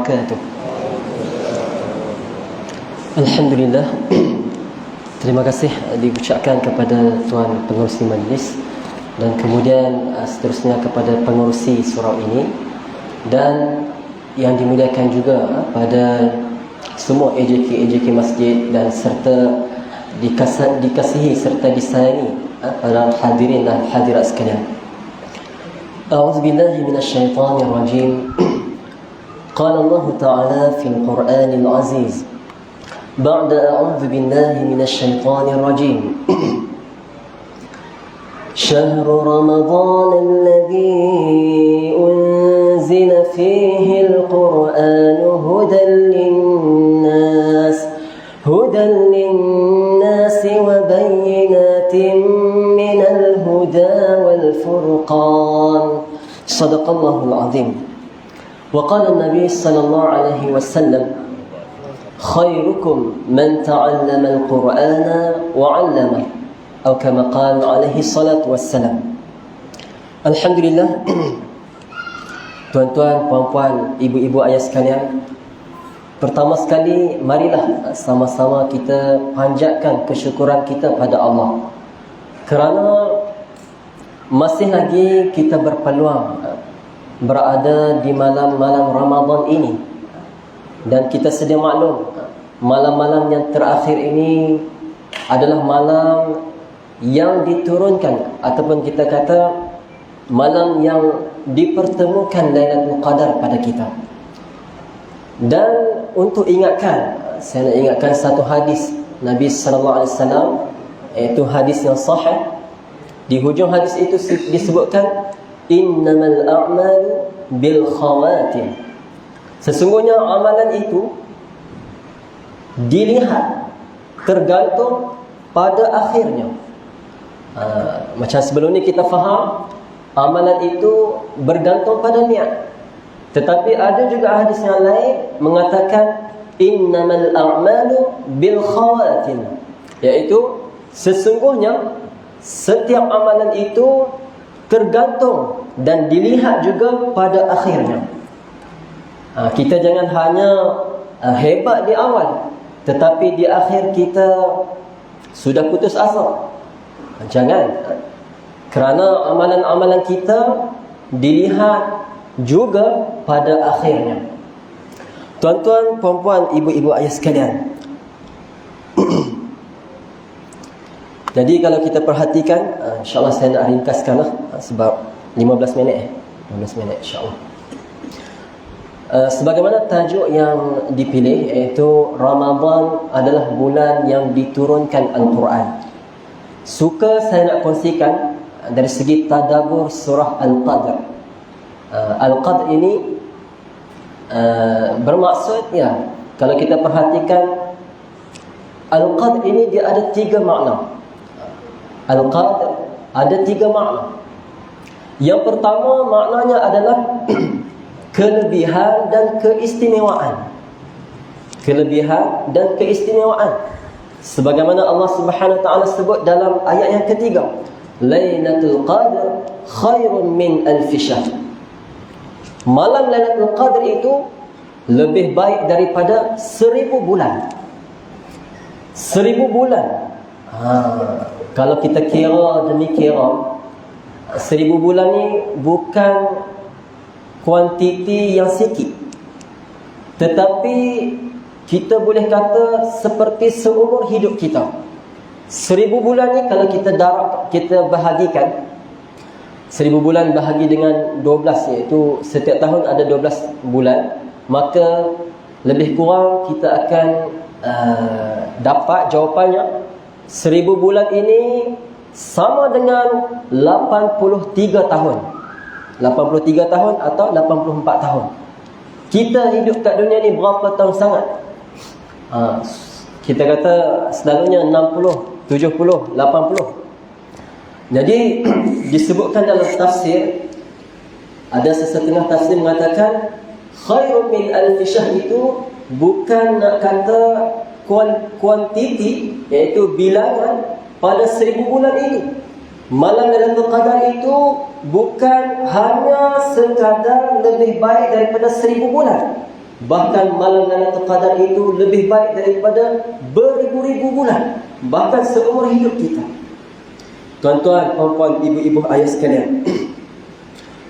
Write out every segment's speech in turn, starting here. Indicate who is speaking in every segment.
Speaker 1: wabarakatuh. Alhamdulillah. Terima kasih diucapkan kepada Tuan Pengerusi Majlis, dan kemudian seterusnya kepada pengerusi surau ini, dan yang dimuliakan juga pada semua AJK masjid, dan serta dikasihi serta disayangi para hadirin dan hadirat sekalian. A'udzubillahi minasyaitonir rajim. Qala Allah Ta'ala fil Qur'anil Aziz ba'da a'udzu billahi minasyaitonir rajim. شهر رمضان الذي أنزل فيه القرآن هدى للناس وبينات من الهدى والفرقان صدق الله العظيم. وقال النبي صلى الله عليه وسلم خيركم من تعلم القرآن وعلمه atau kama qala alaihi salatu wassalam. Alhamdulillah. Tuan-tuan, puan-puan, ibu-ibu, ayah sekalian, pertama sekali marilah sama-sama kita panjatkan kesyukuran kita pada Allah, kerana masih lagi kita berpeluang berada di malam-malam Ramadan ini. Dan kita sedia maklum, malam-malam yang terakhir ini adalah malam yang diturunkan, ataupun kita kata malam yang dipertemukan Lailatul Qadar pada kita. Dan untuk ingatkan, saya nak ingatkan satu hadis Nabi sallallahu alaihi wasallam, iaitu hadis yang sahih. Di hujung hadis itu disebutkan innamal a'malu bil khawatim. Sesungguhnya amalan itu dilihat, tergantung pada akhirnya. Macam sebelum ni kita faham, amalan itu bergantung pada niat. Tetapi ada juga hadis yang lain mengatakan innamal a'malu bil khawatim, iaitu sesungguhnya setiap amalan itu tergantung dan dilihat juga pada akhirnya. Kita jangan hanya hebat di awal, tetapi di akhir kita sudah putus asa. Jangan, kerana amalan-amalan kita dilihat juga pada akhirnya. Tuan-tuan, puan-puan, ibu-ibu, ayah sekalian, jadi kalau kita perhatikan, insyaAllah saya nak ringkaskanlah, sebab 15 minit 15 minit insyaAllah. Sebagaimana tajuk yang dipilih, iaitu Ramadan adalah bulan yang diturunkan Al-Quran. Suka saya nak kongsikan dari segi tadabbur surah Al-Qadr. Al-Qadr ini bermaksud, ya, kalau kita perhatikan, Al-Qadr ini dia ada 3 makna. Al-Qadr ada 3 makna. Yang pertama maknanya adalah kelebihan dan keistimewaan. Kelebihan dan keistimewaan. Sebagaimana Allah Subhanahu wa taala sebut dalam ayat yang ketiga, Lailatul Qadr khairun min alf syahr. Malam Lailatul Qadr itu lebih baik daripada 1000 bulan. 1000 bulan. Kalau kita kira demi kira, 1000 bulan ni bukan kuantiti yang sikit, tetapi kita boleh kata seperti seumur hidup kita. 1000 bulan ni kalau kita bahagikan, 1000 bulan bahagi dengan 12, iaitu setiap tahun ada 12 bulan, maka lebih kurang kita akan dapat jawapannya 1000 bulan ini sama dengan 83 tahun. 83 tahun atau 84 tahun. Kita hidup kat dunia ni berapa tahun sangat? Kita kata selalunya 60, 70, 80. Jadi disebutkan dalam tafsir, ada sesetengah tafsir mengatakan khairun min alf syahr itu bukan nak kata kuantiti, iaitu bilangan pada 1000 bulan itu. Malam Lailatul Qadar itu bukan hanya sekadar lebih baik daripada 1000 bulan, Bahkan malam Lailatul Qadar itu lebih baik daripada beribu-ribu bulan, bahkan seumur hidup kita. Tuan-tuan, puan-puan, ibu-ibu, ayah sekalian.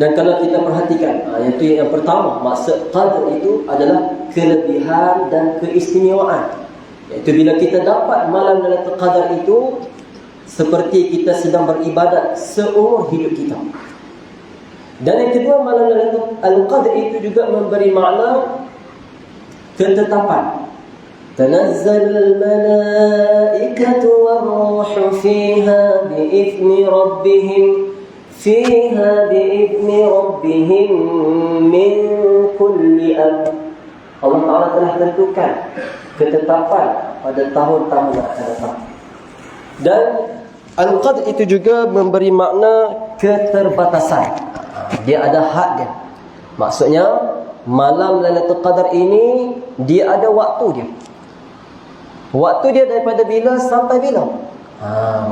Speaker 1: Dan kalau kita perhatikan, itu yang pertama, maksud qadar itu adalah kelebihan dan keistimewaan. Iaitu bila kita dapat malam Lailatul Qadar itu, seperti kita sedang beribadat seumur hidup kita. Dan yang kedua, malam Lailatul Qadar itu juga memberi makna ketetapan. Tanazzalul malaikatu war-ruhu fiha bi'izni rabbihim min kulli amr. Allah Ta'ala telah tentukan ketetapan pada tahun-tahun yang akan datang. Dan Al-Qadr itu juga memberi makna keterbatasan. Dia ada had dia. Maksudnya malam Lailatul Qadar ini dia ada waktu dia. Waktu dia daripada bila sampai bila?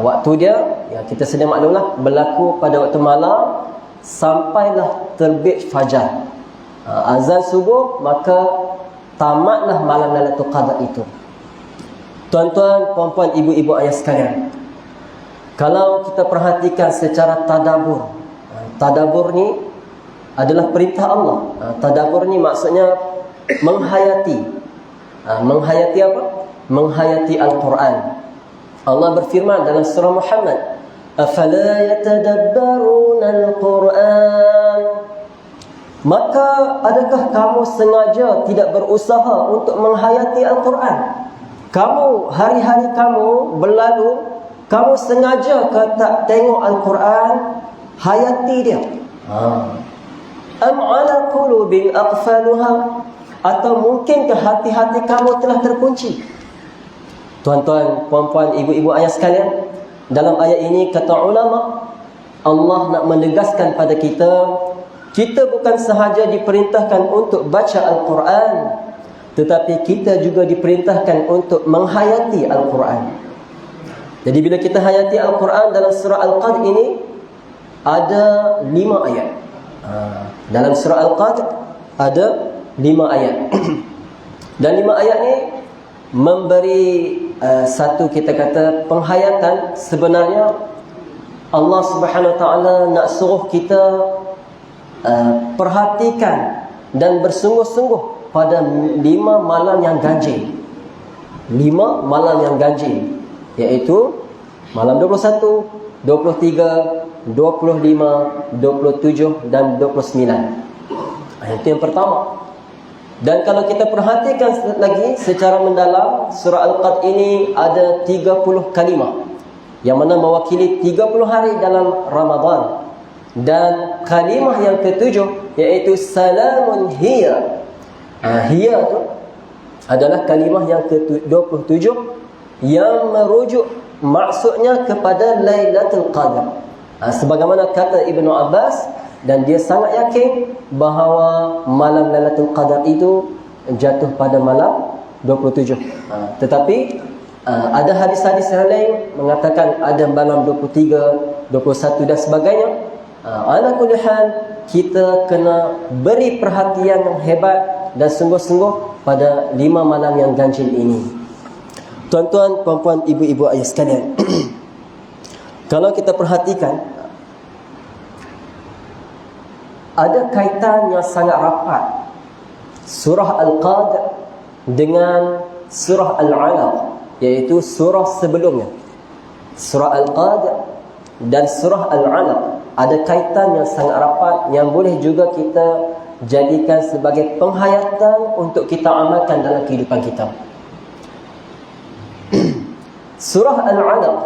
Speaker 1: Waktu dia, ya kita sedia maklumlah, berlaku pada waktu malam sampailah terbit fajar. Azan subuh, maka tamatlah malam Lailatul Qadar itu. Tuan-tuan, puan-puan, ibu-ibu, ayah sekalian, kalau kita perhatikan secara tadabbur, tadabbur ni adalah perintah Allah. Tadabbur ni maksudnya menghayati. Menghayati apa? Menghayati Al-Quran. Allah berfirman dalam surah Muhammad, "Afala yatadabbaruna al-Quran?" Maka adakah kamu sengaja tidak berusaha untuk menghayati Al-Quran? Kamu, hari-hari kamu berlalu, kamu sengaja ke tak tengok Al-Quran, hayati dia? Am ala qulubin aqfaluha? Atau mungkin ke hati-hati kamu telah terkunci? Tuan-tuan, puan-puan, ibu-ibu, ayah sekalian, dalam ayat ini kata ulama, Allah nak menegaskan pada kita, kita bukan sahaja diperintahkan untuk baca Al-Quran, tetapi kita juga diperintahkan untuk menghayati Al-Quran. Jadi bila kita hayati Al-Quran dalam surah Al-Qadr ini ada 5 ayat. Dalam surah Al-Qadr ada 5 ayat. Dan 5 ayat ni memberi satu, kita kata, penghayatan. Sebenarnya Allah Subhanahu Wa Taala nak suruh kita perhatikan dan bersungguh-sungguh pada 5 malam yang ganjil. 5 malam yang ganjil, iaitu malam 21, 23, 25, 27 dan 29. Itu yang pertama. Dan kalau kita perhatikan lagi secara mendalam, surah Al-Qadr ini ada 30 kalimah yang mana mewakili 30 hari dalam Ramadan. Dan kalimah yang ke-7 iaitu salamun hiya. Hiya tu adalah kalimah yang ke-27 yang merujuk maksudnya kepada Lailatul Qadar. Sebagaimana kata Ibnu Abbas, dan dia sangat yakin bahawa malam Lailatul Qadar itu jatuh pada malam 27. Tetapi ada hadis-hadis yang lain mengatakan ada malam 23, 21 dan sebagainya. Ala kulli hal, kita kena beri perhatian yang hebat dan sungguh-sungguh pada 5 malam yang ganjil ini. Tuan-tuan, puan-puan, ibu-ibu, ayah sekalian, kalau kita perhatikan, ada kaitan yang sangat rapat surah Al-Qadr dengan surah Al-Alaq, iaitu surah sebelumnya. Surah Al-Qadr dan surah Al-Alaq ada kaitan yang sangat rapat yang boleh juga kita jadikan sebagai penghayatan untuk kita amalkan dalam kehidupan kita. Surah Al-Alaq,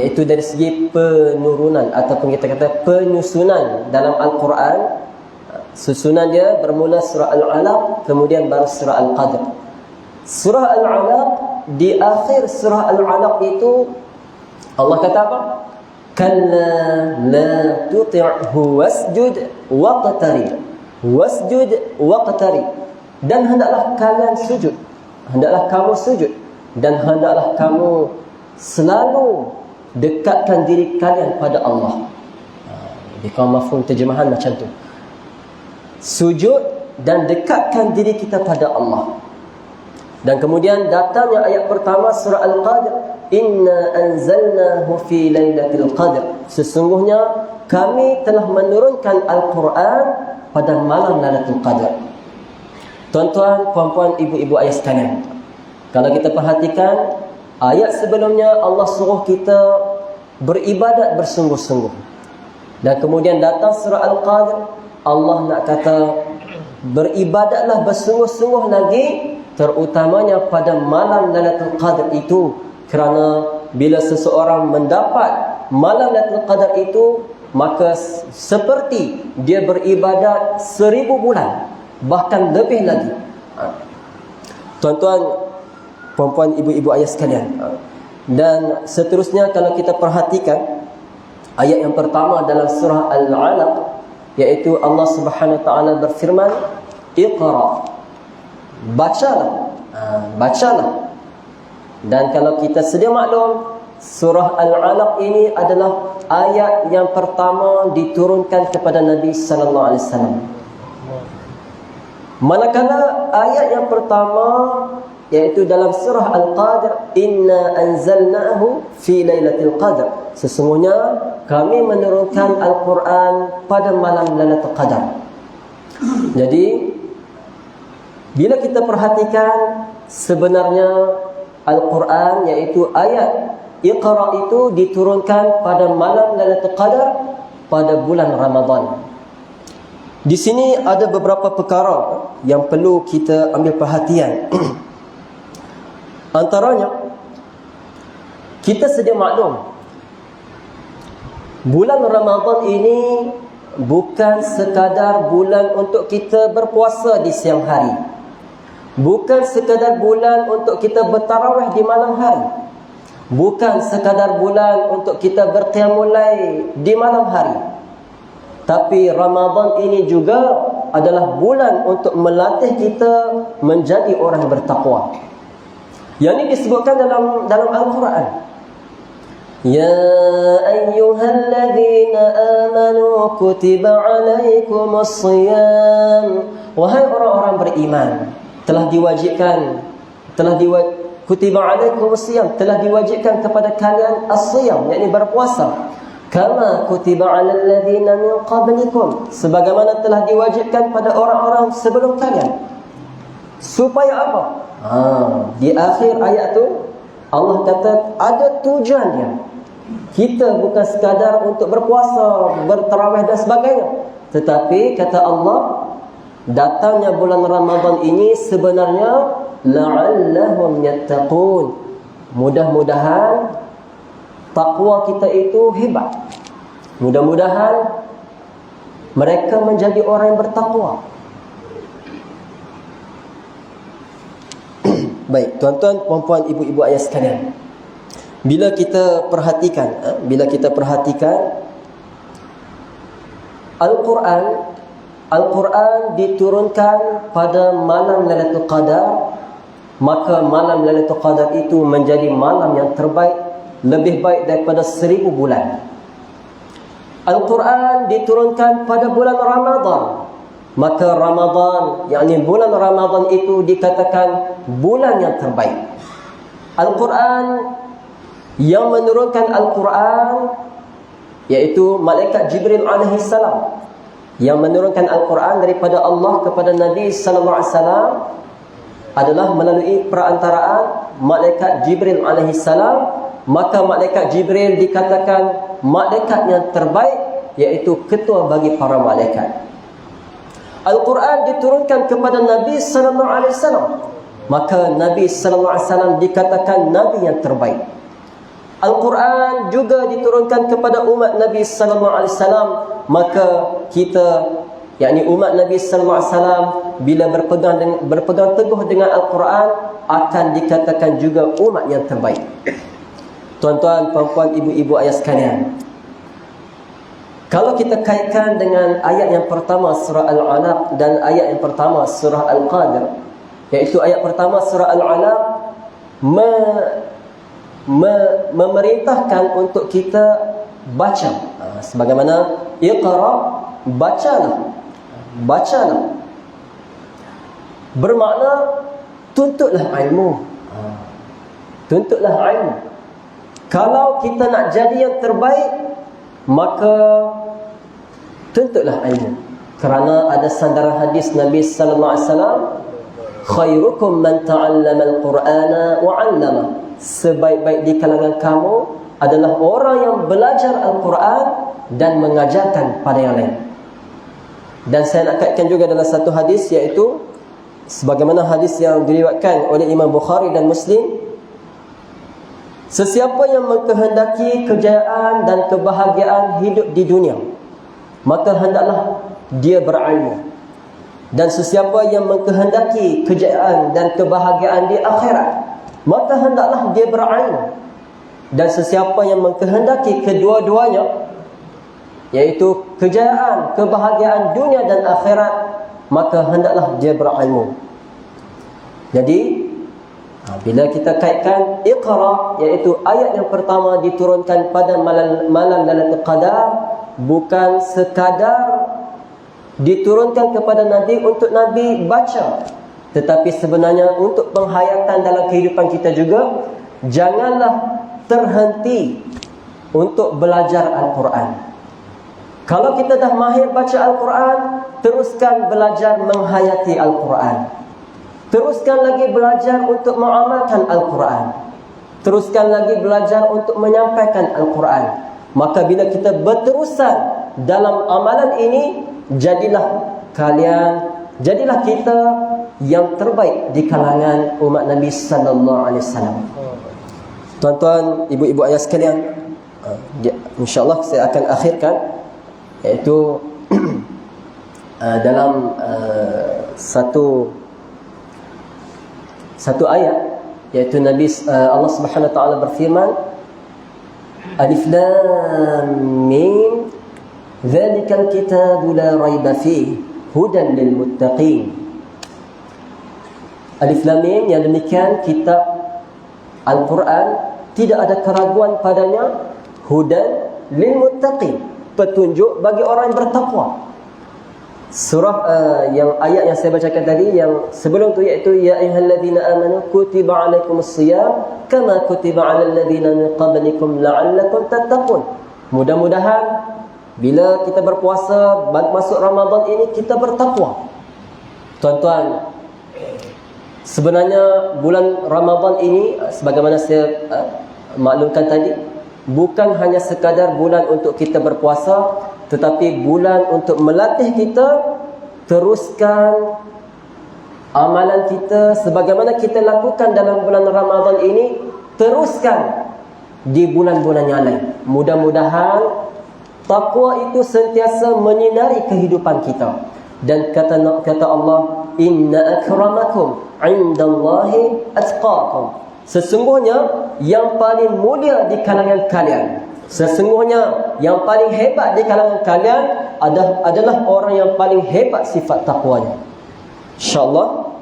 Speaker 1: iaitu dari segi penurunan ataupun kita kata penyusunan dalam Al-Quran, susunan dia bermula surah Al-Alaq, kemudian baru surah Al-Qadr. Surah Al-Alaq, di akhir surah Al-Alaq itu Allah kata apa? Kalla la tuti'hu wasjud waqtarib. Wasjud waqtarib. Dan hendaklah kalian sujud, hendaklah kamu sujud, dan hendaklah kamu selalu dekatkan diri kalian pada Allah. Di kaum mafhum terjemahan macam tu. Sujud dan dekatkan diri kita pada Allah. Dan kemudian datangnya ayat pertama surah Al-Qadr, inna anzalnahu fi lailatul qadr, sesungguhnya kami telah menurunkan Al-Quran pada malam Lailatul Qadar. Tuan-tuan, puan-puan, ibu-ibu, ayah sekalian, kalau kita perhatikan ayat sebelumnya, Allah suruh kita beribadat bersungguh-sungguh. Dan kemudian datang surah Al-Qadr, Allah nak kata beribadatlah bersungguh-sungguh lagi, terutamanya pada malam Lailatul Qadar itu. Kerana bila seseorang mendapat malam Lailatul Qadar itu, maka seperti dia beribadat 1000 bulan, bahkan lebih lagi. Tuan-tuan, puan-puan, ibu-ibu, ayah sekalian, dan seterusnya kalau kita perhatikan ayat yang pertama dalam surah Al-Alaq, iaitu Allah Subhanahu Wa Taala berfirman, Iqra, bacalah, bacalah. Dan kalau kita sedia maklum, surah Al-Alaq ini adalah ayat yang pertama diturunkan kepada Nabi sallallahu alaihi wasallam. Manakala ayat yang pertama, iaitu dalam surah Al-Qadr, inna anzalnahu fi lailatul qadr, sesungguhnya kami menurunkan Al-Quran pada malam Lailatul Qadar. Jadi bila kita perhatikan, sebenarnya Al-Quran, iaitu ayat Iqra itu diturunkan pada malam Lailatul Qadar pada bulan Ramadan. Di sini ada beberapa perkara yang perlu kita ambil perhatian. Antaranya, kita sedia maklum, bulan Ramadan ini bukan sekadar bulan untuk kita berpuasa di siang hari, bukan sekadar bulan untuk kita bertarawih di malam hari, bukan sekadar bulan untuk kita berqiyamul lail di malam hari. Tapi Ramadan ini juga adalah bulan untuk melatih kita menjadi orang bertakwa. Yang ini disebutkan dalam Al-Quran. Ya ayyuhalladzina amanu kutiba alaikumus shiyam, wahai orang-orang beriman, telah diwajibkan, kutiba alaikumus shiyam, telah diwajibkan kepada kalian as-shiyam, yakni berpuasa, kama kutiba alal ladzina min qablikum, sebagaimana telah diwajibkan pada orang-orang sebelum kalian. Supaya apa? Di akhir ayat tu Allah kata ada tujuannya. Kita bukan sekadar untuk berpuasa, bertarawih dan sebagainya, tetapi kata Allah, datangnya bulan Ramadan ini sebenarnya la'allahum yattaqun, mudah-mudahan takwa kita itu hebat, mudah-mudahan mereka menjadi orang yang bertakwa. Baik, tuan-tuan, puan-puan, ibu-ibu, ayah sekalian, bila kita perhatikan Al-Quran diturunkan pada malam Lailatul Qadar, maka malam Lailatul Qadar itu menjadi malam yang terbaik, lebih baik daripada 1000 bulan. Al-Quran diturunkan pada bulan Ramadan, maka Ramadan, yakni bulan Ramadan itu dikatakan bulan yang terbaik. Al-Quran, yang menurunkan Al-Quran, iaitu malaikat Jibril alaihi salam, yang menurunkan Al-Quran daripada Allah kepada Nabi sallallahu alaihi wasallam, adalah melalui perantaraan malaikat Jibril alaihi salam. Maka malaikat Jibril dikatakan malaikat yang terbaik, iaitu ketua bagi para malaikat. Al-Quran diturunkan kepada Nabi sallallahu alaihi wasallam, maka Nabi sallallahu alaihi wasallam dikatakan nabi yang terbaik. Al-Quran juga diturunkan kepada umat Nabi sallallahu alaihi wasallam, maka kita, yakni umat Nabi sallallahu alaihi wasallam, bila berpegang teguh dengan Al-Quran, akan dikatakan juga umat yang terbaik. Tuan-tuan, puan-puan, ibu-ibu, ayah sekalian, kalau kita kaitkan dengan ayat yang pertama surah Al-Alaq dan ayat yang pertama surah Al-Qadr, iaitu ayat pertama surah Al-Alaq memerintahkan untuk kita baca, sebagaimana Iqra, bacalah. Bermakna tuntutlah ilmu. Tuntutlah ilmu. Kalau kita nak jadi yang terbaik, maka tuntutlah ilmu. Kerana ada sandaran hadis Nabi sallallahu alaihi wasallam, khairukum man ta'allama al-Qur'ana wa 'allama. Sebaik-baik di kalangan kamu adalah orang yang belajar Al-Quran dan mengajarkan pada yang lain. Dan saya nak kaitkan juga dalam satu hadis, iaitu sebagaimana hadis yang diriwayatkan oleh Imam Bukhari dan Muslim, sesiapa yang mengkehendaki kejayaan dan kebahagiaan hidup di dunia, maka hendaklah dia berilmu. Dan sesiapa yang mengkehendaki kejayaan dan kebahagiaan di akhirat, maka hendaklah dia berilmu. Dan sesiapa yang mengkehendaki kedua-duanya, iaitu kejayaan, kebahagiaan dunia dan akhirat, maka hendaklah dia berilmu. Jadi bila kita kaitkan Iqra, iaitu ayat yang pertama diturunkan pada malam Lailatul Qadar, bukan sekadar diturunkan kepada Nabi untuk Nabi baca, tetapi sebenarnya untuk penghayatan dalam kehidupan kita juga. Janganlah terhenti untuk belajar Al-Quran. Kalau kita dah mahir baca Al-Quran, teruskan belajar menghayati Al-Quran. Teruskan lagi belajar untuk mengamalkan Al-Quran. Teruskan lagi belajar untuk menyampaikan Al-Quran. Maka bila kita berterusan dalam amalan ini, jadilah kita yang terbaik di kalangan umat Nabi sallallahu alaihi wasallam. Tuan-tuan, ibu-ibu ayah sekalian, insya-Allah saya akan akhirkan, iaitu dalam satu ayat, iaitu Allah Subhanahu wa taala berfirman, Alif Lam Mim, Dzalikal kitabu la raiba fihi hudan lil muttaqin. Alif Lam Mim, yang demikian kitab Al-Quran, tidak ada keraguan padanya, hudan lil muttaqin, petunjuk bagi orang yang bertakwa. Surah yang ayat yang saya bacakan tadi, yang sebelum tu, iaitu ya ayyuhalladzina amanu kutiba alaikumus-shiyam kama kutiba alal ladzina min qablikum la'allakum tattaqun. Mudah-mudahan bila kita berpuasa masuk Ramadan ini, kita bertakwa. Tuan-tuan, sebenarnya bulan Ramadan ini, sebagaimana saya maklumkan tadi, bukan hanya sekadar bulan untuk kita berpuasa, tetapi bulan untuk melatih kita teruskan amalan kita sebagaimana kita lakukan dalam bulan Ramadan ini, teruskan di bulan-bulan yang lain. Mudah-mudahan takwa itu sentiasa menyinari kehidupan kita. Dan kata Allah, inna akramakum indallahi atqakum. Sesungguhnya yang paling mulia di kalangan kalian, sesungguhnya yang paling hebat di kalangan kalian adalah orang yang paling hebat sifat takwanya. InsyaAllah,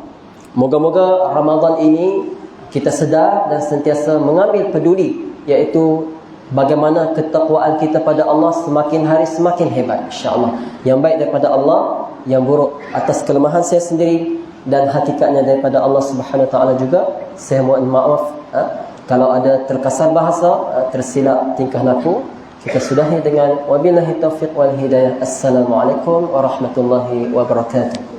Speaker 1: moga-moga Ramadan ini kita sedar dan sentiasa mengambil peduli, iaitu bagaimana ketakwaan kita pada Allah semakin hari semakin hebat, insyaAllah. Yang baik daripada Allah, yang buruk atas kelemahan saya sendiri, dan hakikatnya daripada Allah Subhanahu wa taala juga. Saya mohon maaf kalau ada terkasar bahasa, tersilap tingkah laku. Kita sudahi dengan wabillahi taufiq wal hidayah. Assalamualaikum warahmatullahi wabarakatuh.